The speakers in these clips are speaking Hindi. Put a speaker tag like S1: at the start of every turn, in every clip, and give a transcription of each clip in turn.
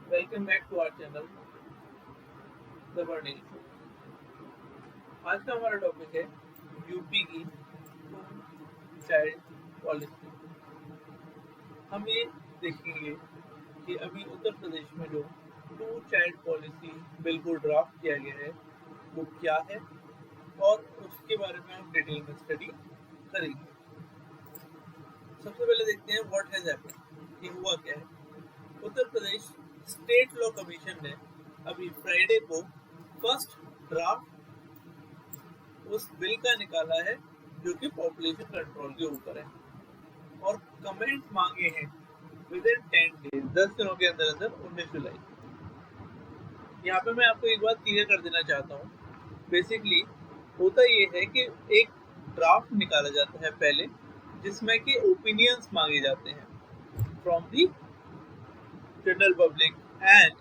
S1: Welcome back to our channel the burning show. आज का हमारा टॉपिक है यूपी की टू चाइल्ड पॉलिसी। हम ये देखेंगे कि अभी उत्तर प्रदेश में जो टू चाइल्ड पॉलिसी बिल को ड्राफ्ट किया गया है वो क्या है और उसके बारे में हम डिटेल में स्टडी करेंगे। सबसे पहले देखते हैं व्हाट हैज हैपेंड, ये हुआ क्या है। उत्तर प्रदेश स्टेट लॉ कमीशन ने अभी फ्राइडे को फर्स्ट ड्राफ्ट उस बिल का निकाला है जो कि पॉपुलेशन कंट्रोल के ऊपर है और कमेंट मांगे हैं विद इन 10 डेज, 10 दिनों के अंदर अंदर 19 जुलाई। यहाँ पे मैं आपको एक बात क्लियर कर देना चाहता हूँ। बेसिकली होता ये है कि एक ड्राफ्ट निकाला जाता है पहले जिसमें कि ओपिनियंस मांगे जाते हैं from the general public and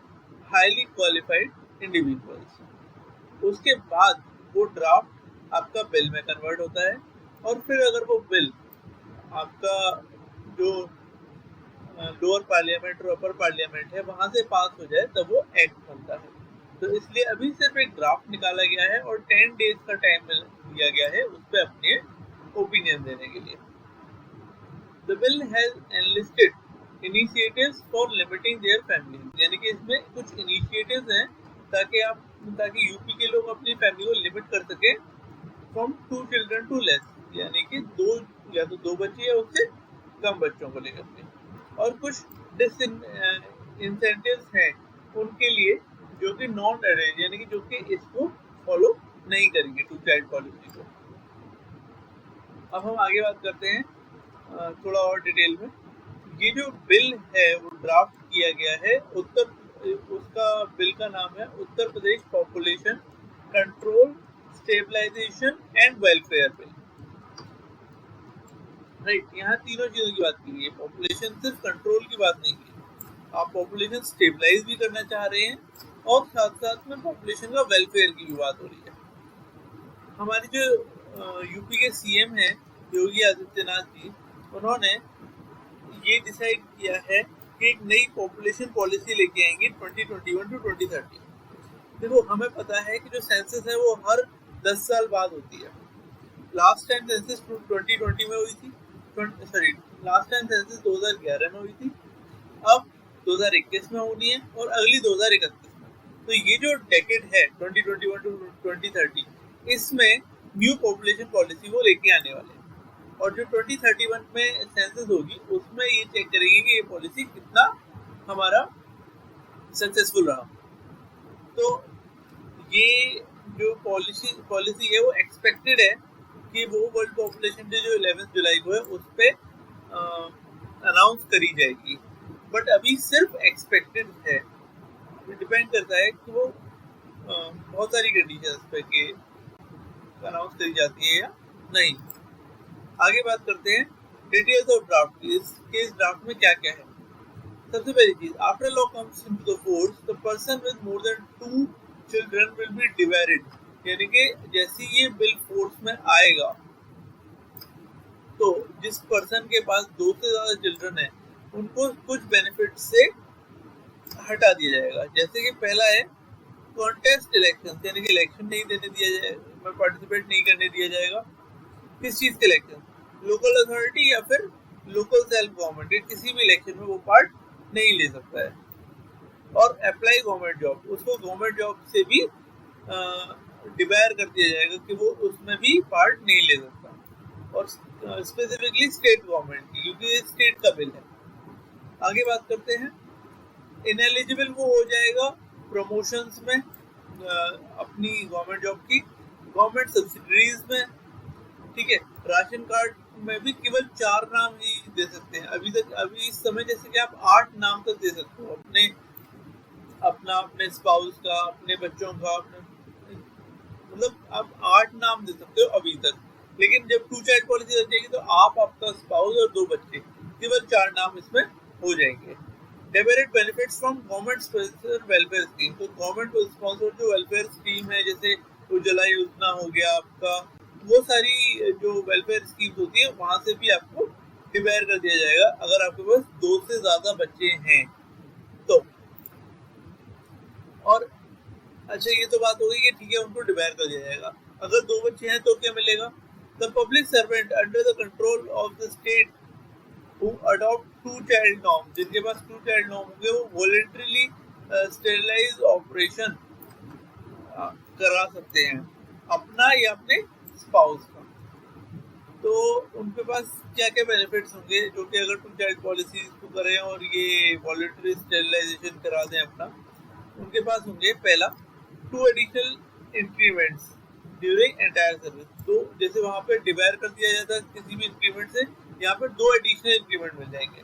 S1: highly qualified individuals. उसके बाद वो ड्राफ्ट आपका बिल में कन्वर्ट होता है और फिर अगर वो बिल आपका जो लोअर पार्लियामेंट और अपर पार्लियामेंट है वहां से पास हो जाए तब वो एक्ट बनता है। तो इसलिए अभी सिर्फ एक ड्राफ्ट निकाला गया है और 10 डेज का टाइम दिया गया है उस पर अपने ओपिनियन देने के लिए। The bill has enlisted initiatives for limiting their family, यानी कि इसमें कुछ इनिशिएटिव्स हैं ताकि यूपी के लोग अपनी फैमिली को लिमिट कर सके फ्रॉम 2 चिल्ड्रन टू लेस, यानी कि दो बच्चे या उससे कम बच्चों को लेकर के। और कुछ इंसेंटिव्स हैं उनके लिए जो कि नॉन अरेंज, यानी कि जो कि इसको फॉलो नहीं करेंगे टू चाइल्ड पॉलिसी को। अब हम आगे बात करते हैं थोड़ा और डिटेल में। ये जो बिल है वो ड्राफ्ट किया गया है उसका बिल का नाम है Uttar Pradesh population control stabilization and welfare bill. Right, यहाँ तीनों चीजों की बात की गई है। पॉपुलेशन सिर्फ कंट्रोल की बात नहीं की, आप पॉपुलेशन स्टेबलाइज भी करना चाह रहे हैं और साथ साथ में पॉपुलेशन का वेलफेयर की भी बात हो रही है। हमारे जो यूपी के सीएम हैं योगी आदित्यनाथ जी, उन्होंने ये डिसाइड किया है कि एक नई पॉपुलेशन पॉलिसी लेके आएंगे 2021 टू 2030। देखो, हमें पता है कि जो सेंसस है वो हर 10 साल बाद होती है। लास्ट टाइम सेंसस 2020 में हुई थी, लास्ट टाइम सेंसस 2011 में हुई थी, अब 2021 में होनी है और अगली 2031 में। तो ये जो डेकेड है 2021 टू 2030, इसमें न्यू पॉपुलेशन पॉलिसी वो लेके आने वाले हैं। और जो 2031 में सेंसस होगी उसमें ये चेक करेंगे कि ये पॉलिसी कितना हमारा सक्सेसफुल रहा। तो ये जो पॉलिसी है वो एक्सपेक्टेड है कि वो वर्ल्ड पॉपुलेशन डे जो 11 जुलाई को है उस पर अनाउंस करी जाएगी, बट अभी सिर्फ एक्सपेक्टेड है। डिपेंड करता है कि वो बहुत सारी कंडीशंस पे कि अनाउंस करी जाती है या नहीं। आगे बात करते हैं डिटेल्स ऑफ ड्राफ्ट। इस ड्राफ्ट में क्या क्या है। सबसे पहली चीज, after law comes into the force the person with more than 2 children will be divided, यानी कि जैसे ये बिल फोर्स में आएगा तो जिस पर्सन के पास 2 से ज्यादा चिल्ड्रन है उनको कुछ बेनिफिट से हटा दिया जाएगा। जैसे कि पहला है कॉन्टेस्ट इलेक्शन, यानी कि इलेक्शन नहीं देने दिया जाएगा, पार्टिसिपेट नहीं करने दिया जाएगा। किस चीज के इलेक्शन, लोकल अथॉरिटी या फिर लोकल सेल्फ गवर्नमेंट, किसी भी इलेक्शन में वो पार्ट नहीं ले सकता है। और अप्लाई गवर्नमेंट जॉब, उसको गवर्नमेंट जॉब से भी डिबायर कर दिया जाएगा कि वो उसमें भी पार्ट नहीं ले सकता। और स्पेसिफिकली स्टेट गवर्नमेंट की, क्योंकि स्टेट का बिल है। आगे बात करते हैं, इनएलिजिबल वो हो जाएगा प्रमोशंस में अपनी गवर्नमेंट जॉब की, गवर्नमेंट सब्सिडीज में, ठीक है। राशन कार्ड में भी केवल 4 नाम ही दे सकते हैं अभी इस समय, जैसे कि आप 8 नाम तक दे सकते हो अपने स्पाउस का, अपने बच्चों का, मतलब आप 8 नाम दे सकते हो अभी तक। लेकिन जब 2 चाइल्ड पॉलिसी हो जाएगी तो आप, आपका स्पाउस और 2 बच्चे, केवल 4 नाम इसमें हो जाएंगे। Demerit benefits from government sponsored welfare scheme, तो गवर्नमेंट स्पॉन्सर्ड जो वेलफेयर स्कीम है जैसे उज्ज्वला योजना हो गया आपका, वो सारी जो वेलफेयर स्कीम्स होती है वहां से भी आपको डिबायर कर दिया जाएगा अगर आपके पास 2 से ज्यादा बच्चे हैं तो। अच्छा ये तो बात हो गई कि ठीक है उनको डिबेयर कर दिया जाएगा। अगर 2 बच्चे हैं तो क्या मिलेगा? The public servant under the control of the state who adopt two child norm, जिनके पास 2 चाइल्ड नॉर्म होंगे वो वॉलंटरीली स्टेरिलाइज ऑपरेशन करा सकते हैं अपना या अपने स्पाउस का। तो उनके पास क्या क्या बेनिफिट्स होंगे जो कि अगर 2 चाइल्ड पॉलिसीज को करें और ये वॉलंटरी स्टेरिलाइजेशन करा दें अपना, उनके पास होंगे पहला 2 additional increments during entire service. तो जैसे वहाँ पे डिवायर कर दिया जाता है किसी भी इंक्रीमेंट से, यहाँ पे 2 एडिशनल इंक्रीमेंट मिल जाएंगे।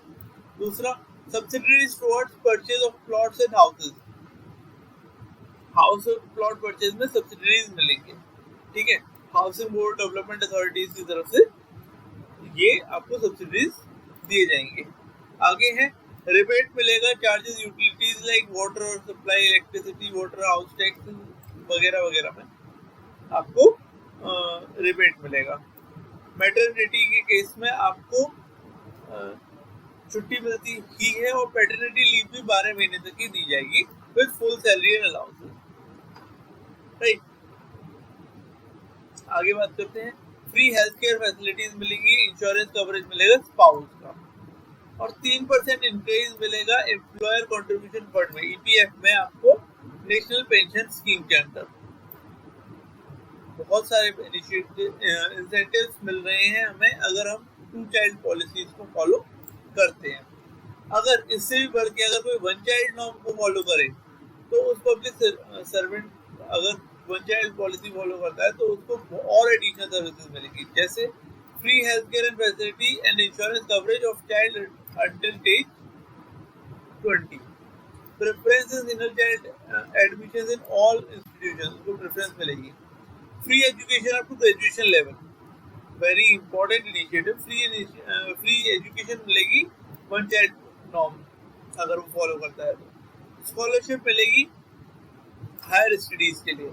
S1: दूसरा, subsidies towards purchase of plots and houses, house plot purchase में सब्सिडीज मिलेंगे, ठीक है। हाउसिंग बोर्ड डेवलपमेंट अथॉरिटीज की तरफ से ये आपको सब्सिडीज दिए जाएंगे। आगे है रिबेट मिलेगा चार्जेस यूटिलिटीज लाइक वाटर और supply, electricity, water, house tax वगैरह वगैरह में आपको रिबेट मिलेगा। मैटरनिटी के केस में आपको छुट्टी मिलती ही है और पैटर्निटी लीव भी 12 महीने तक ही दी जाएगी with full salary and allowances, right. आगे बात करते हैं, फ्री हेल्थ केयर फैसिलिटीज मिलेगी, इंश्योरेंस कवरेज मिलेगा स्पाउस का, और 3% इंक्रीज मिलेगा एम्प्लॉयर कंट्रीब्यूशन फंड में, ईपीएफ में आपको नेशनल पेंशन स्कीम के अंदर। बहुत सारे इंसेंटिव्स मिल रहे हैं हमें अगर हम 2 चाइल्ड पॉलिसीज को फॉलो करते हैं। अगर इससे भी बढ़ के अगर कोई 1 चाइल्ड नॉर्म को फॉलो करे तो उस पब्लिक सर्वेंट अगर 1 चाइल्ड पॉलिसी फॉलो करता है तो उसको और एडिशनल सर्विसेज मिलेगी, जैसे free health care and facility and insurance coverage of child until age 20, preferences in child admissions in all institutions को प्रेफरेंस मिलेगी, free education up to graduation level, very important initiative, free education मिलेगी 1 चाइल्ड नॉर्म अगर वो फॉलो करता है तो, स्कॉलरशिप मिलेगी हायर स्टडीज के लिए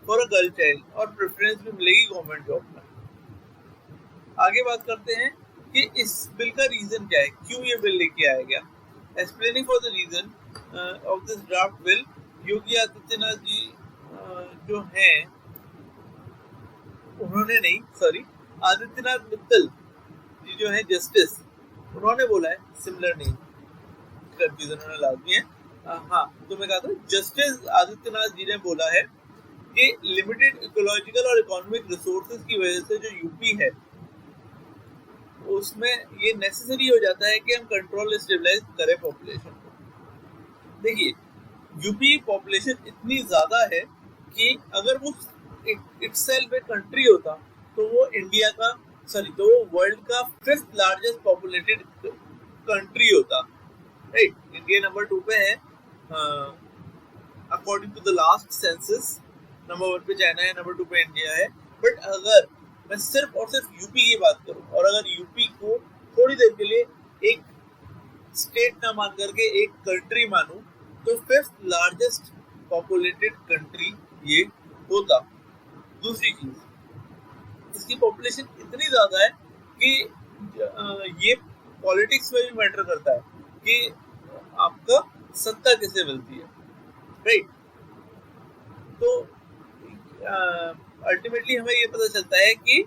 S1: फॉर अ गर्ल चाइल्ड, और प्रेफरेंस भी मिलेगी गवर्नमेंट जॉब में। आगे बात करते हैं कि इस बिल का रीजन क्या है, क्यों ये बिल लेके आया गया। Explaining for the reason of this draft bill, Yogi Adityanath ji जो हैं आदित्यनाथ मित्तल जी जो है जस्टिस, उन्होंने बोला है, सिमिलर नहीं, कंफ्यूजन होना लाजमी है। हाँ, तो मैं कहा था जस्टिस आदित्यनाथ जी ने बोला है कि लिमिटेड इकोलॉजिकल और इकोनॉमिक रिसोर्सेज की वजह से जो यूपी है उसमें ये नेसेसरी हो जाता है कि हम कंट्रोल स्टेबलाइज करें पॉपुलेशन को। देखिए यूपी पॉपुलेशन इतनी ज्यादा है कि अगर वो इटसेल्फ एक कंट्री होता तो वो इंडिया का तो वो वर्ल्ड का 5th लार्जेस्ट पॉपुलेटेड कंट्री होता, राइट। इंडिया नंबर 2 पे है according to the last census, number 1 पे चाइना है, नंबर 2 पे इंडिया है। बट अगर मैं सिर्फ और सिर्फ यूपी की बात करूं और अगर यूपी को थोड़ी देर के लिए एक स्टेट ना मान करके एक कंट्री मानूं तो 5th लार्जेस्ट पॉपुलेटेड कंट्री ये होता। दूसरी चीज, इसकी पॉपुलेशन इतनी ज्यादा है कि ये पॉलिटिक्स में भी मैटर करता है कि आपका सत्ता किसे मिलती है, राइट। तो अल्टीमेटली हमें ये पता चलता है कि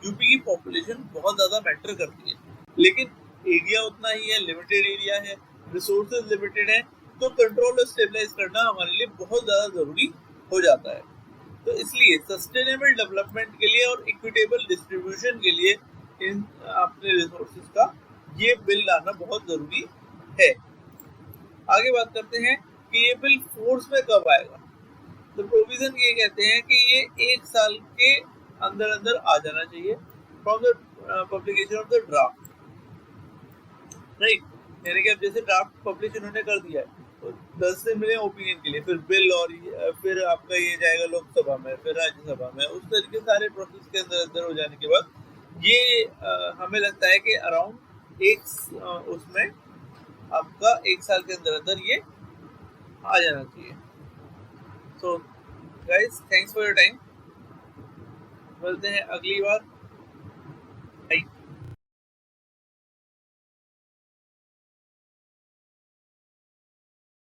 S1: यूपी की पॉपुलेशन बहुत ज्यादा मैटर करती है, लेकिन एरिया उतना ही है, लिमिटेड एरिया है, रिसोर्सेज लिमिटेड है, तो कंट्रोल और स्टेबलाइज करना हमारे लिए बहुत ज्यादा जरूरी हो जाता है। तो इसलिए सस्टेनेबल डेवलपमेंट के लिए और इक्विटेबल डिस्ट्रीब्यूशन के लिए इन अपने रिसोर्सेज का ये बिल लाना बहुत जरूरी है। आगे बात करते हैं कि ये बिल फोर्स में कब आएगा। तो प्रोविजन ये कहते हैं कि ये 1 साल के अंदर अंदर आ जाना चाहिए from the publication of the draft, right. यानी कि अब जैसे ड्राफ्ट पब्लिश उन्होंने कर दिया है तो 10 दिन मिले ओपिनियन के लिए, फिर बिल और फिर आपका ये जाएगा लोकसभा में, फिर राज्यसभा में, उस तरीके सारे प्रोसेस के अंदर अंदर हो जाने के बाद ये हमें लगता है कि अराउंड उसमें आपका 1 साल के अंदर अंदर ये आ जाना चाहिए। So guys, thanks for your time, मिलते हैं अगली बार।